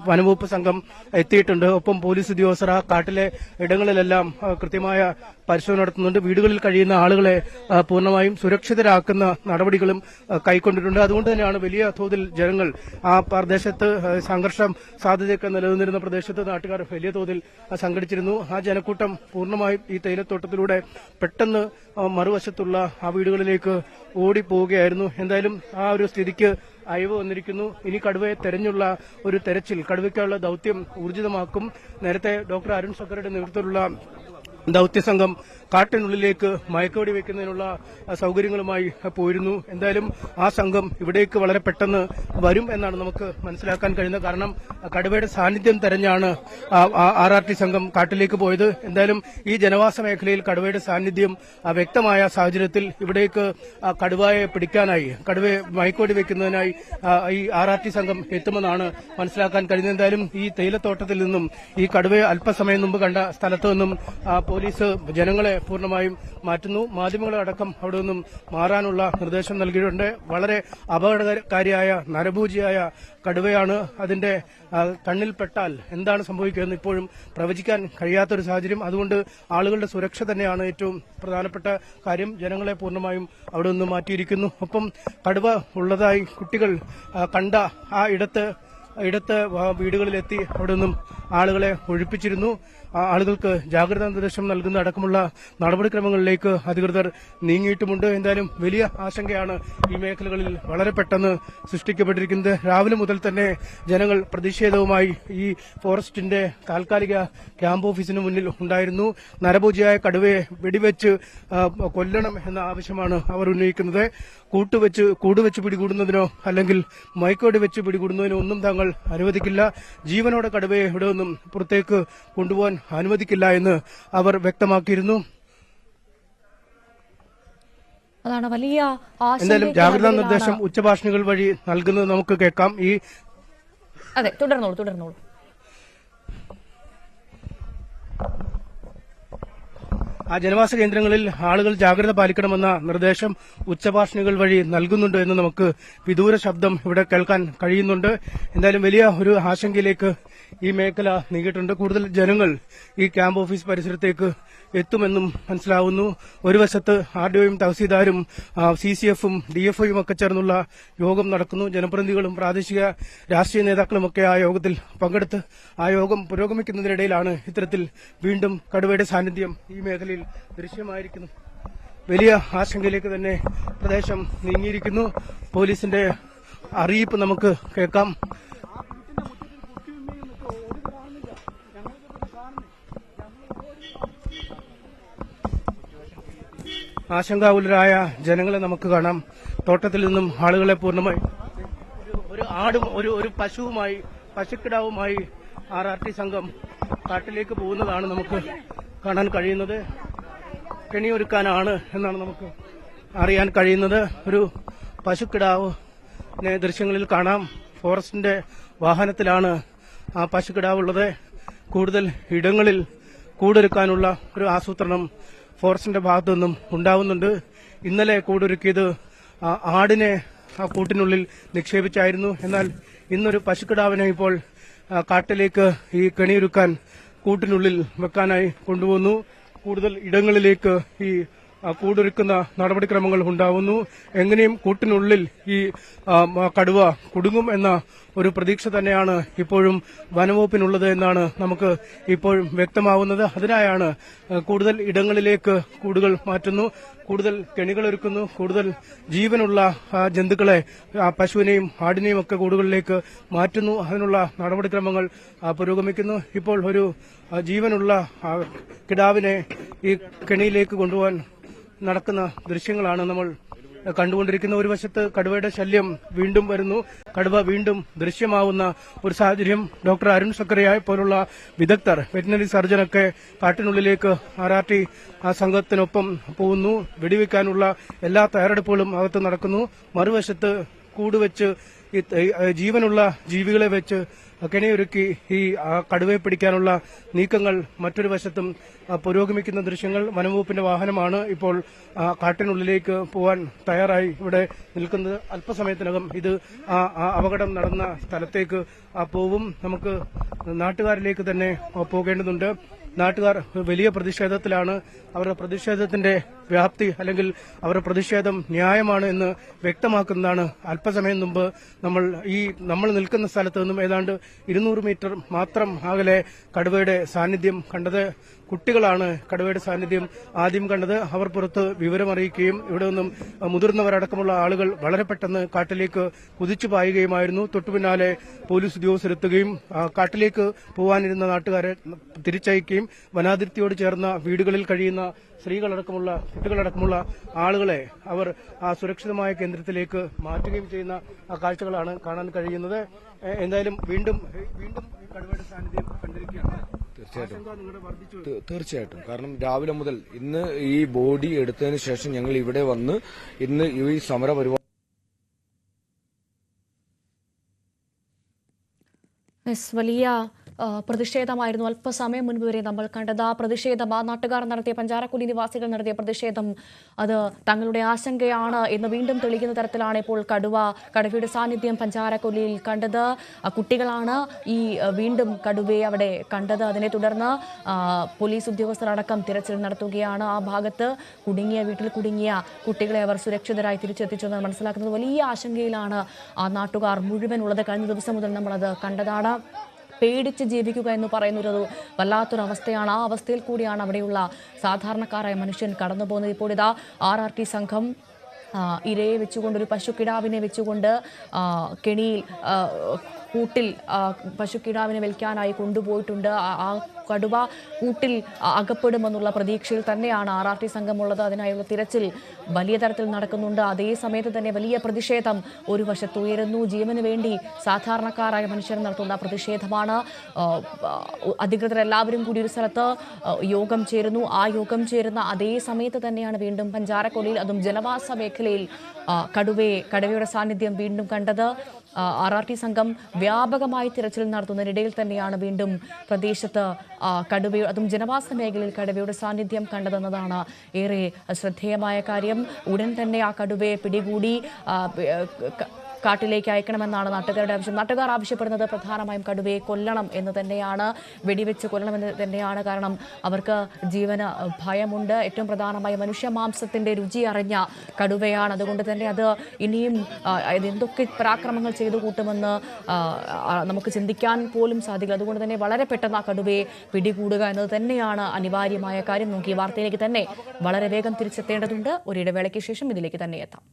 വനംവകുപ്പ് സംഘം എത്തിയിട്ടുണ്ട്. ഒപ്പം പോലീസ് ഉദ്യോഗസ്ഥർ ആ കാട്ടിലെ ഇടങ്ങളിലെല്ലാം കൃത്യമായ പരിശോധന നടത്തുന്നുണ്ട്. വീടുകളിൽ കഴിയുന്ന ആളുകളെ പൂർണ്ണമായും സുരക്ഷിതരാക്കുന്ന നടപടികളും കൈക്കൊണ്ടിട്ടുണ്ട്. അതുകൊണ്ട് തന്നെയാണ് വലിയ തോതിൽ ജനങ്ങൾ ആ പ്രദേശത്ത് സംഘർഷം സാധ്യതയൊക്കെ നിലനിന്നിരുന്ന പ്രദേശത്ത് നാട്ടുകാർ വലിയ തോതിൽ സംഘടിച്ചിരുന്നു. ആ ജനക്കൂട്ടം പൂർണ്ണമായും ഈ തേയിലത്തോട്ടത്തിലൂടെ പെട്ടെന്ന് മറുവശത്തുള്ള ആ വീടുകളിലേക്ക് ഓടിപ്പോവുകയായിരുന്നു. എന്തായാലും ആ ഒരു സ്ഥിതിക്ക് അയവ് വന്നിരിക്കുന്നു. ഇനി കടുവയെ തെരഞ്ഞുള്ള ഒരു തെരച്ചിൽ, കടുവയ്ക്കുള്ള ദൌത്യം ഊർജിതമാക്കും. നേരത്തെ ഡോക്ടർ അരുൺ സക്കറുടെ നേതൃത്വത്തിലുള്ള ദൌത്യസംഘം കാട്ടിനുള്ളിലേക്ക് മയക്കുവെടി വെക്കുന്നതിനുള്ള സൌകര്യങ്ങളുമായി പോയിരുന്നു. എന്തായാലും ആ സംഘം ഇവിടേക്ക് വളരെ പെട്ടെന്ന് വരും എന്നാണ് നമുക്ക് മനസ്സിലാക്കാൻ കഴിയുന്നത്. കാരണം കടുവയുടെ സാന്നിധ്യം തെരഞ്ഞാണ് RRT സംഘം കാട്ടിലേക്ക് പോയത്. എന്തായാലും ഈ ജനവാസ മേഖലയിൽ കടുവയുടെ സാന്നിധ്യം വ്യക്തമായ സാഹചര്യത്തിൽ ഇവിടേക്ക് കടുവയെ പിടിക്കാനായി, കടുവയെ മയക്കുവെടി വെക്കുന്നതിനായി ഈ RRT സംഘം എത്തുമെന്നാണ് മനസ്സിലാക്കാൻ കഴിയുന്നത്. എന്തായാലും ഈ തേയിലത്തോട്ടത്തിൽ നിന്നും ഈ കടുവയെ അല്പസമയം മുമ്പ് കണ്ട സ്ഥലത്തു നിന്നും പോലീസ് ജനങ്ങളെ പൂർണ്ണമായും മാറ്റുന്നു. മാധ്യമങ്ങളെ അടക്കം അവിടെ നിന്നും മാറാനുള്ള നിർദ്ദേശം നൽകിയിട്ടുണ്ട്. വളരെ അപകടകാരിയായ നരഭോജിയായ കടുവയാണ്. അതിന്റെ കണ്ണിൽപ്പെട്ടാൽ എന്താണ് സംഭവിക്കുകയെന്ന് ഇപ്പോഴും പ്രവചിക്കാൻ കഴിയാത്തൊരു സാഹചര്യം. അതുകൊണ്ട് ആളുകളുടെ സുരക്ഷ തന്നെയാണ് ഏറ്റവും പ്രധാനപ്പെട്ട കാര്യം. ജനങ്ങളെ പൂർണ്ണമായും അവിടെ നിന്ന് മാറ്റിയിരിക്കുന്നു. ഒപ്പം കടുവ ഉള്ളതായി കുട്ടികൾ കണ്ട ആ ഇടത്ത് വീടുകളിലെത്തി അവിടെ നിന്നും ആളുകളെ ഒഴിപ്പിച്ചിരുന്നു. ആളുകൾക്ക് ജാഗ്രതാ നിർദ്ദേശം നൽകുന്ന അടക്കമുള്ള നടപടിക്രമങ്ങളിലേക്ക് അധികൃതർ നീങ്ങിയിട്ടുമുണ്ട്. എന്തായാലും വലിയ ആശങ്കയാണ് ഈ മേഖലകളിൽ വളരെ പെട്ടെന്ന് സൃഷ്ടിക്കപ്പെട്ടിരിക്കുന്നത്. രാവിലെ മുതൽ തന്നെ ജനങ്ങൾ പ്രതിഷേധവുമായി ഈ ഫോറസ്റ്റിന്റെ താൽക്കാലിക ക്യാമ്പ് ഓഫീസിന് മുന്നിൽ ഉണ്ടായിരുന്നു. നരഭോജിയായ കടുവയെ വെടിവെച്ച് കൊല്ലണം എന്ന ആവശ്യമാണ് അവർ ഉന്നയിക്കുന്നത്. കൂടുവെച്ച് പിടികൂടുന്നതിനോ അല്ലെങ്കിൽ മയക്കോടി വെച്ച് പിടികൂടുന്നതിനോ ഒന്നും തങ്ങൾ അനുവദിക്കില്ല. ജീവനോടെ കടുവയെ ഇവിടെ നിന്നും പുറത്തേക്ക് കൊണ്ടുപോകാൻ അനുവദിക്കില്ല എന്ന് അവർ വ്യക്തമാക്കിയിരുന്നു. അതാണ് വലിയ എന്തായാലും ജാഗ്രതാ നിർദ്ദേശം ഉച്ചഭാഷണികൾ വഴി നൽകുന്നത് നമുക്ക് കേൾക്കാം. അതെ, തുടർന്നോളൂ. ജനവാസ കേന്ദ്രങ്ങളിൽ ആളുകൾ ജാഗ്രത പാലിക്കണമെന്ന നിർദ്ദേശം ഉച്ചഭാഷണികൾ വഴി നൽകുന്നുണ്ട് എന്ന് നമുക്ക് വിദൂര ശബ്ദം ഇവിടെ കേൾക്കാൻ കഴിയുന്നുണ്ട്. എന്തായാലും വലിയ ഒരു ആശങ്കയിലേക്ക് ഈ മേഖല നീങ്ങിയിട്ടുണ്ട്. കൂടുതൽ ജനങ്ങൾ ഈ ക്യാമ്പ് ഓഫീസ് പരിസരത്തേക്ക് എത്തുമെന്നും മനസ്സിലാവുന്നു. ഒരു വശത്ത് ആർഡിഒയും തഹസീൽദാരും CCFും DFIയും ഒക്കെ ചേർന്നുള്ള യോഗം നടക്കുന്നു. ജനപ്രതിനിധികളും പ്രാദേശിക രാഷ്ട്രീയ നേതാക്കളുമൊക്കെ ആ യോഗത്തിൽ പങ്കെടുത്ത് ആ യോഗം പുരോഗമിക്കുന്നതിനിടയിലാണ് ഇത്തരത്തിൽ വീണ്ടും കടുവയുടെ സാന്നിധ്യം ഈ മേഖലയിൽ ദൃശ്യമായിരിക്കുന്നു. വലിയ ആശങ്കയിലേക്ക് തന്നെ പ്രദേശം നീങ്ങിയിരിക്കുന്നു. പോലീസിന്റെ അറിയിപ്പ് നമുക്ക് കേൾക്കാം. ആശങ്കാകുലരായ ജനങ്ങളെ നമുക്ക് കാണാം. തോട്ടത്തിൽ നിന്നും ആളുകളെ പൂർണ്ണമായി ഒരു ആടും ഒരു പശുവുമായി പശുക്കിടാവുമായി RRT സംഘം കാട്ടിലേക്ക് പോകുന്നതാണ് നമുക്ക് കാണാൻ കഴിയുന്നത്. കെണിയൊരുക്കാനാണ് എന്നാണ് നമുക്ക് അറിയാൻ കഴിയുന്നത്. ഒരു പശുക്കിടാവിനെ ദൃശ്യങ്ങളിൽ കാണാം. ഫോറസ്റ്റിന്റെ വാഹനത്തിലാണ് ആ പശുക്കിടാവുള്ളത്. കൂടുതൽ ഇടങ്ങളിൽ കൂടൊരുക്കാനുള്ള ഒരു ആസൂത്രണം ഫോറസ്റ്റിന്റെ ഭാഗത്തു നിന്നും ഉണ്ടാവുന്നുണ്ട്. ഇന്നലെ കൂടൊരുക്കിയത് ആടിനെ ആ കൂട്ടിനുള്ളിൽ നിക്ഷേപിച്ചായിരുന്നു. എന്നാൽ ഇന്നൊരു പശുക്കിടാവിനെ ഇപ്പോൾ കാട്ടിലേക്ക് ഈ കെണിയൊരുക്കാൻ കൂട്ടിനുള്ളിൽ വെക്കാനായി കൊണ്ടുപോകുന്നു. കൂടുതൽ ഇടങ്ങളിലേക്ക് ഈ കൂടൊരുക്കുന്ന നടപടിക്രമങ്ങൾ ഉണ്ടാവുന്നു. എങ്ങനെയും കൂട്ടിനുള്ളിൽ ഈ കടുവ കുടുങ്ങും എന്ന ഒരു പ്രതീക്ഷ തന്നെയാണ് ഇപ്പോഴും വനംവകുപ്പിനുള്ളത് എന്നാണ് നമുക്ക് ഇപ്പോഴും വ്യക്തമാവുന്നത്. അതിനായാണ് കൂടുതൽ ഇടങ്ങളിലേക്ക് കൂടുകൾ മാറ്റുന്നു, കൂടുതൽ കെണികളൊരുക്കുന്നു, കൂടുതൽ ജീവനുള്ള ജന്തുക്കളെ പശുവിനെയും ആടിനെയും ഒക്കെ കൂടുകളിലേക്ക് മാറ്റുന്നു. അതിനുള്ള നടപടിക്രമങ്ങൾ പുരോഗമിക്കുന്നു. ഇപ്പോൾ ഒരു ജീവനുള്ള കിടാവിനെ ഈ കെണിയിലേക്ക് കൊണ്ടുപോകാൻ നടക്കുന്ന ദൃശ്യങ്ങളാണ് നമ്മൾ കണ്ടുകൊണ്ടിരിക്കുന്ന. ഒരു വശത്ത് കടുവയുടെ ശല്യം വീണ്ടും വരുന്നു. കടുവ വീണ്ടും ദൃശ്യമാവുന്ന ഒരു സാഹചര്യം. ഡോക്ടർ അരുൺ സക്കറിയ പോലുള്ള വിദഗ്ധർ, വെറ്റിനറി സർജനൊക്കെ കാട്ടിനുള്ളിലേക്ക് RRT സംഘത്തിനൊപ്പം പോകുന്നു. വെടിവെക്കാനുള്ള എല്ലാ തയ്യാറെടുപ്പുകളും അകത്ത് നടക്കുന്നു. മറുവശത്ത് കൂടുവെച്ച് ജീവനുള്ള ജീവികളെ വെച്ച് കെണിയൊരുക്കി ഈ കടുവയെ പിടിക്കാനുള്ള നീക്കങ്ങൾ മറ്റൊരു വശത്തും പുരോഗമിക്കുന്ന ദൃശ്യങ്ങൾ. വനംവകുപ്പിന്റെ വാഹനമാണ് ഇപ്പോൾ കാട്ടിനുള്ളിലേക്ക് പോകാൻ തയ്യാറായി ഇവിടെ നിൽക്കുന്നത്. അല്പസമയത്തിനകം ഇത് അപകടം നടന്ന സ്ഥലത്തേക്ക് പോവും. നമുക്ക് നാട്ടുകാരിലേക്ക് തന്നെ പോകേണ്ടതുണ്ട്. നാട്ടുകാർ വലിയ പ്രതിഷേധത്തിലാണ്. അവരുടെ പ്രതിഷേധത്തിന്റെ വ്യാപ്തി അല്ലെങ്കിൽ അവരുടെ പ്രതിഷേധം ന്യായമാണ് എന്ന് വ്യക്തമാക്കുന്നതാണ് അല്പസമയം മുമ്പ് നമ്മൾ നിൽക്കുന്ന സ്ഥലത്ത് നിന്നും ഏതാണ്ട് 200 മീറ്റർ മാത്രം അകലെ കടുവയുടെ സാന്നിധ്യം കണ്ടത്. കുട്ടികളാണ് കടുവയുടെ സാന്നിധ്യം ആദ്യം കണ്ടത്. അവർ പുറത്ത് വിവരമറിയിക്കുകയും ഇവിടെ നിന്നും മുതിർന്നവരടക്കമുള്ള ആളുകൾ വളരെ പെട്ടെന്ന് കാട്ടിലേക്ക് കുതിച്ചു പായുകയുമായിരുന്നു. തൊട്ടുപിന്നാലെ പോലീസ് ഉദ്യോഗസ്ഥരെത്തുകയും കാട്ടിലേക്ക് പോകാനിരുന്ന നാട്ടുകാരെ തിരിച്ചയക്കുകയും വനാതിർത്തിയോട് ചേർന്ന വീടുകളിൽ കഴിയുന്ന സ്ത്രീകളടക്കമുള്ള കുട്ടികളടക്കമുള്ള ആളുകളെ അവർ സുരക്ഷിതമായ കേന്ദ്രത്തിലേക്ക് മാറ്റുകയും ചെയ്യുന്ന കാഴ്ചകളാണ് കാണാൻ കഴിയുന്നത്. എന്തായാലും വീണ്ടും കടുവയുടെ സാന്നിധ്യം കണ്ടിരിക്കുകയാണ്. തീർച്ചയായിട്ടും. കാരണം രാവിലെ മുതൽ ഇന്ന് ഈ ബോഡി എടുത്തതിന് ശേഷം ഞങ്ങൾ ഇവിടെ വന്ന് ഇന്ന് ഈ സമര പരിപാടി വലിയ പ്രതിഷേധമായിരുന്നു അല്പസമയം മുൻപ് വരെ നമ്മൾ കണ്ടത്. ആ പ്രതിഷേധം, ആ നാട്ടുകാർ നടത്തിയ, പഞ്ചാരക്കുടി നിവാസികൾ നടത്തിയ പ്രതിഷേധം അത് തങ്ങളുടെ ആശങ്കയാണ് എന്ന് വീണ്ടും തെളിയിക്കുന്ന തരത്തിലാണ് ഇപ്പോൾ കടുവയുടെ സാന്നിധ്യം പഞ്ചാരക്കുടിയിൽ കണ്ടത്. കുട്ടികളാണ് ഈ വീണ്ടും കടുവയെ അവിടെ കണ്ടത്. അതിനെ തുടർന്ന് പോലീസ് ഉദ്യോഗസ്ഥരടക്കം തിരച്ചിൽ നടത്തുകയാണ്. ആ ഭാഗത്ത് വീട്ടിൽ കുടുങ്ങിയ കുട്ടികളെ അവർ സുരക്ഷിതരായി തിരിച്ചെത്തിച്ചെന്ന് മനസ്സിലാക്കുന്നത്. വലിയ ആശങ്കയിലാണ് ആ നാട്ടുകാർ മുഴുവൻ ഉള്ളത്. കഴിഞ്ഞ ദിവസം മുതൽ നമ്മളത് കണ്ടതാണ്. പേടിച്ച് ജീവിക്കുക എന്ന് പറയുന്നൊരു വല്ലാത്തൊരു അവസ്ഥയാണ്. ആ അവസ്ഥയിൽ കൂടിയാണ് അവിടെയുള്ള സാധാരണക്കാരായ മനുഷ്യൻ കടന്നു പോകുന്നത്. ഇപ്പോൾ ഇതാ RRT സംഘം ഇരയെ വെച്ചുകൊണ്ട്, ഒരു പശുക്കിടാവിനെ വെച്ചുകൊണ്ട് കെണിയിൽ കൂട്ടിൽ പശുക്കിടാവിനെ വലിക്കാനായി കൊണ്ടുപോയിട്ടുണ്ട്. ആ കടുവ കൂട്ടിൽ അകപ്പെടുമെന്നുള്ള പ്രതീക്ഷയിൽ തന്നെയാണ് RRT സംഘമുള്ളത്. അതിനായുള്ള തിരച്ചിൽ വലിയ തരത്തിൽ നടക്കുന്നുണ്ട്. അതേ സമയത്ത് തന്നെ വലിയ പ്രതിഷേധം ഒരു വശത്ത് ഉയരുന്നു. ജീവന് വേണ്ടി സാധാരണക്കാരായ മനുഷ്യർ നടത്തുന്ന പ്രതിഷേധമാണ്. അധികൃതരെല്ലാവരും കൂടി ഒരു സ്ഥലത്ത് യോഗം ചേരുന്നു. ആ യോഗം ചേരുന്ന അതേ സമയത്ത് തന്നെയാണ് വീണ്ടും പഞ്ചാരക്കൊല്ലിയിൽ, അതും ജനവാസ മേഖലയിൽ കടുവയുടെ സാന്നിധ്യം വീണ്ടും കണ്ടത്. RRT സംഘം വ്യാപകമായി തിരച്ചിൽ നടത്തുന്നതിനിടയിൽ തന്നെയാണ് വീണ്ടും പ്രദേശത്ത് അതും ജനവാസ മേഖലയിൽ കടുവയുടെ സാന്നിധ്യം കണ്ടതെന്നതാണ് ഏറെ ശ്രദ്ധേയമായ കാര്യം. ഉടൻ തന്നെ ആ കടുവയെ പിടികൂടി കാട്ടിലേക്ക് അയക്കണമെന്നാണ് നാട്ടുകാരുടെ ആവശ്യം. നാട്ടുകാർ ആവശ്യപ്പെടുന്നത് പ്രധാനമായും കടുവയെ കൊല്ലണം എന്ന് തന്നെയാണ്, വെടിവെച്ച് കൊല്ലണമെന്ന് തന്നെയാണ്. കാരണം അവർക്ക് ജീവന് ഭയമുണ്ട്. ഏറ്റവും പ്രധാനമായി മനുഷ്യ മാംസത്തിന്റെ രുചി അറിഞ്ഞ കടുവയാണ്. അതുകൊണ്ട് തന്നെ അത് ഇനിയും എന്തൊക്കെ പരാക്രമങ്ങൾ ചെയ്തു കൂട്ടുമെന്ന് നമുക്ക് ചിന്തിക്കാൻ പോലും സാധിക്കില്ല. അതുകൊണ്ട് തന്നെ വളരെ പെട്ടെന്ന് ആ കടുവയെ പിടികൂടുക എന്നത് തന്നെയാണ് അനിവാര്യമായ കാര്യം. നമുക്ക് ഈ വാർത്തയിലേക്ക് തന്നെ വളരെ വേഗം തിരിച്ചെത്തേണ്ടതുണ്ട്. ഒരിടവേളയ്ക്ക് ശേഷം ഇതിലേക്ക് തന്നെ എത്താം.